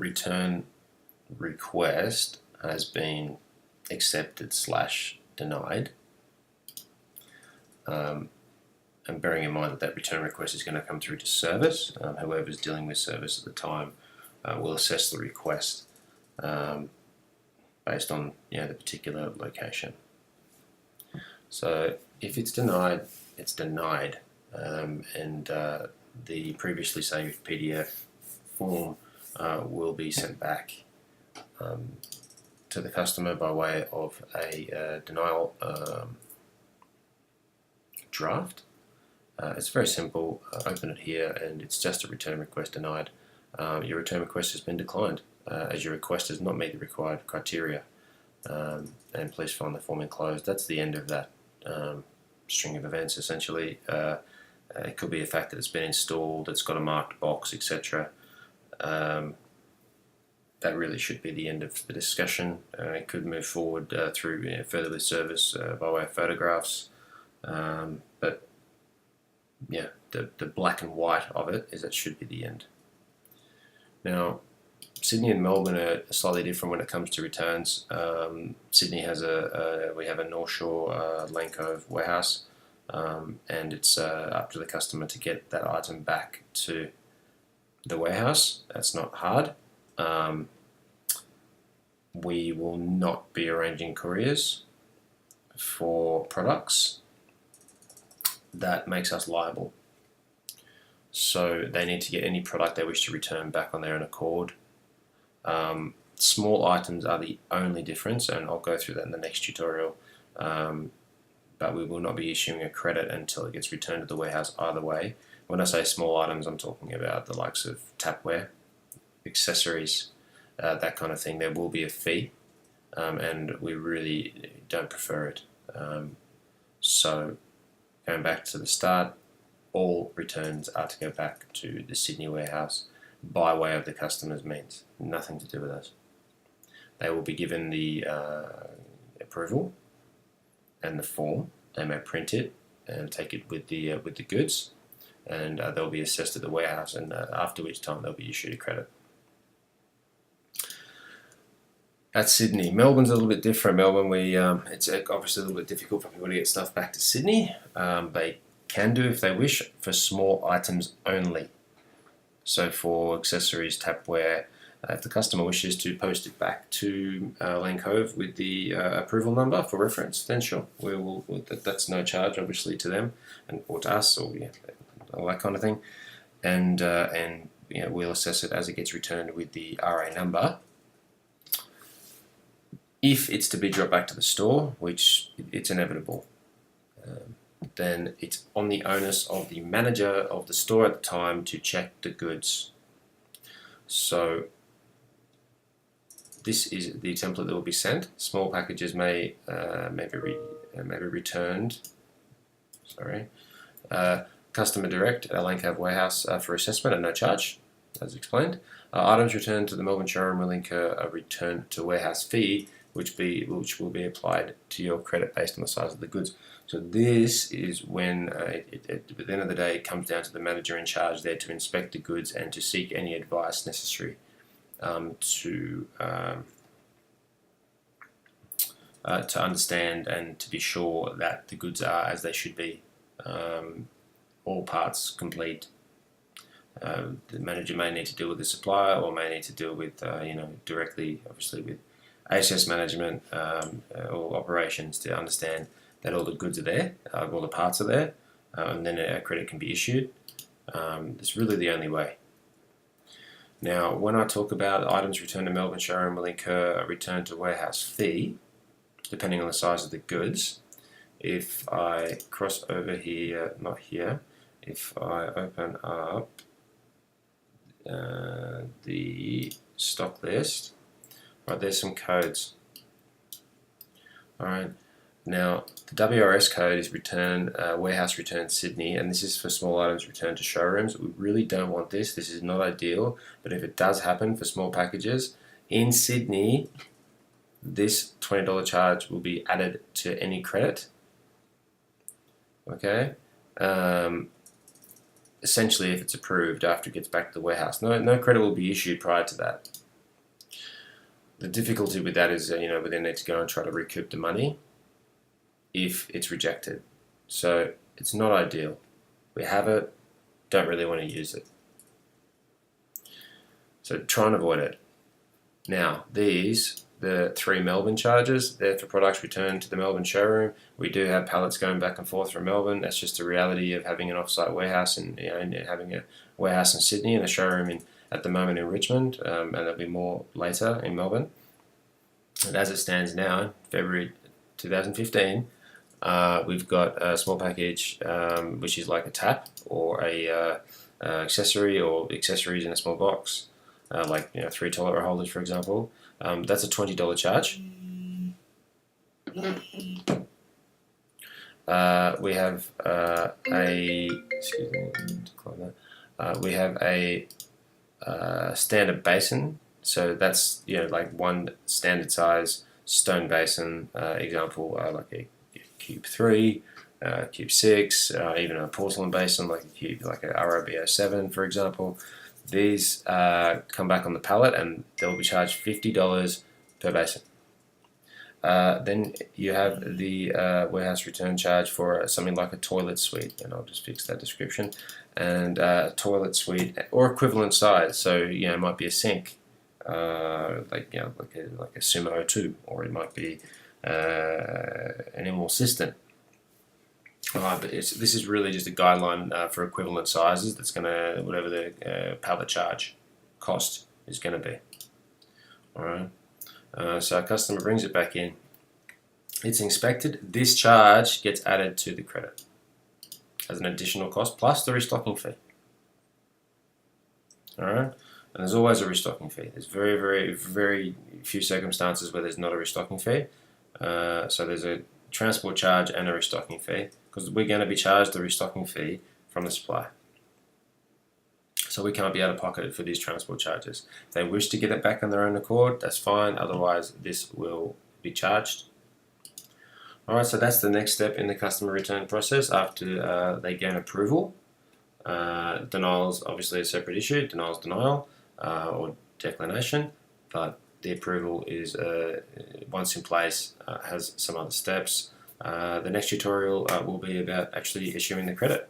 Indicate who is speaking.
Speaker 1: return request has been accepted / denied, and bearing in mind that that return request is going to come through to service, whoever's dealing with service at the time will assess the request based on the particular location. So if it's denied, it's denied, and the previously saved PDF form will be sent back to the customer by way of a denial draft. It's very simple. Open it here, and it's just a return request denied. Your return request has been declined as your request does not meet the required criteria, and please find the form enclosed. That's the end of that string of events, essentially. It could be a fact that it's been installed, it's got a marked box, etc. That really should be the end of the discussion. It could move forward through further with service by way of photographs, but yeah, the black and white of it is that should be the end. Now, Sydney and Melbourne are slightly different when it comes to returns. Sydney has we have a North Shore Lane Cove warehouse, and it's up to the customer to get that item back to the warehouse. That's not hard. We will not be arranging couriers for products. That makes us liable. So they need to get any product they wish to return back on their own accord. Small items are the only difference, and I'll go through that in the next tutorial. But we will not be issuing a credit until it gets returned to the warehouse either way. When I say small items, I'm talking about the likes of tapware, accessories, that kind of thing. There will be a fee, and we really don't prefer it. So going back to the start, all returns are to go back to the Sydney warehouse by way of the customer's means. Nothing to do with us. They will be given the approval and the form. They may print it and take it with the goods, and they'll be assessed at the warehouse, and after which time they'll be issued a credit. At Sydney, Melbourne's a little bit different. Melbourne, it's obviously a little bit difficult for people to get stuff back to Sydney. They can do if they wish for small items only. So for accessories, tapware, if the customer wishes to post it back to Lane Cove with the approval number for reference, then sure, that's no charge, obviously, to them or to us, or all that kind of thing. And we'll assess it as it gets returned with the RA number. If it's to be dropped back to the store, which it's inevitable, then it's on the onus of the manager of the store at the time to check the goods. So this is the template that will be sent. Small packages may be returned. Customer direct at Lane Cove warehouse for assessment at no charge, as explained. Items returned to the Melbourne showroom will incur a return to warehouse fee, which will be applied to your credit based on the size of the goods. So this is when, at the end of the day, it comes down to the manager in charge there to inspect the goods and to seek any advice necessary to understand and to be sure that the goods are as they should be, all parts complete. The manager may need to deal with the supplier, or may need to deal with directly, obviously, with ASS management or operations to understand that all the goods are there, all the parts are there, and then a credit can be issued. It's really the only way. Now, when I talk about items returned to Melbourne showroom will incur a return to warehouse fee, depending on the size of the goods. If I cross over here, not here, if I open up the stock list, right, there's some codes. Alright, now the WRS code is warehouse return Sydney, and this is for small items returned to showrooms. We really don't want this. This is not ideal, but if it does happen for small packages in Sydney, this $20 charge will be added to any credit. Okay, essentially, if it's approved after it gets back to the warehouse, no credit will be issued prior to that. The difficulty with that is, we then need to go and try to recoup the money if it's rejected. So it's not ideal. We have it, don't really want to use it. So try and avoid it. Now, the 3 Melbourne charges, they're for products returned to the Melbourne showroom. We do have pallets going back and forth from Melbourne. That's just the reality of having an off-site warehouse and having a warehouse in Sydney and a showroom at the moment in Richmond, and there'll be more later in Melbourne. And as it stands now, February 2015, we've got a small package, which is like a tap or a accessory or accessories in a small box, like 3 toilet roll holders, for example. That's a $20 charge. We have we have a standard basin. So that's like one standard size stone basin. Example like a Cube 3, Cube 6, even a porcelain basin like a cube, like a ROBO 7, for example. These come back on the pallet and they'll be charged $50 per basin. Then you have the warehouse return charge for something like a toilet suite, and I'll just fix that description. And a toilet suite or equivalent size, so it might be a sink, like a Sumo 2, or it might be an Immel Assistant. But this is really just a guideline for equivalent sizes. That's gonna whatever the pallet charge cost is gonna be. All right. So our customer brings it back in. It's inspected. This charge gets added to the credit as an additional cost plus the restocking fee. All right. And there's always a restocking fee. There's very, very, very few circumstances where there's not a restocking fee. So there's a transport charge and a restocking fee, because we're going to be charged the restocking fee from the supplier. So we can't be out of pocket for these transport charges. If they wish to get it back on their own accord, that's fine. Otherwise, this will be charged. Alright, so that's the next step in the customer return process after they gain approval. Denial is obviously a separate issue. Denial is denial or declination, but the approval is, once in place, has some other steps. The next tutorial will be about actually issuing the credit.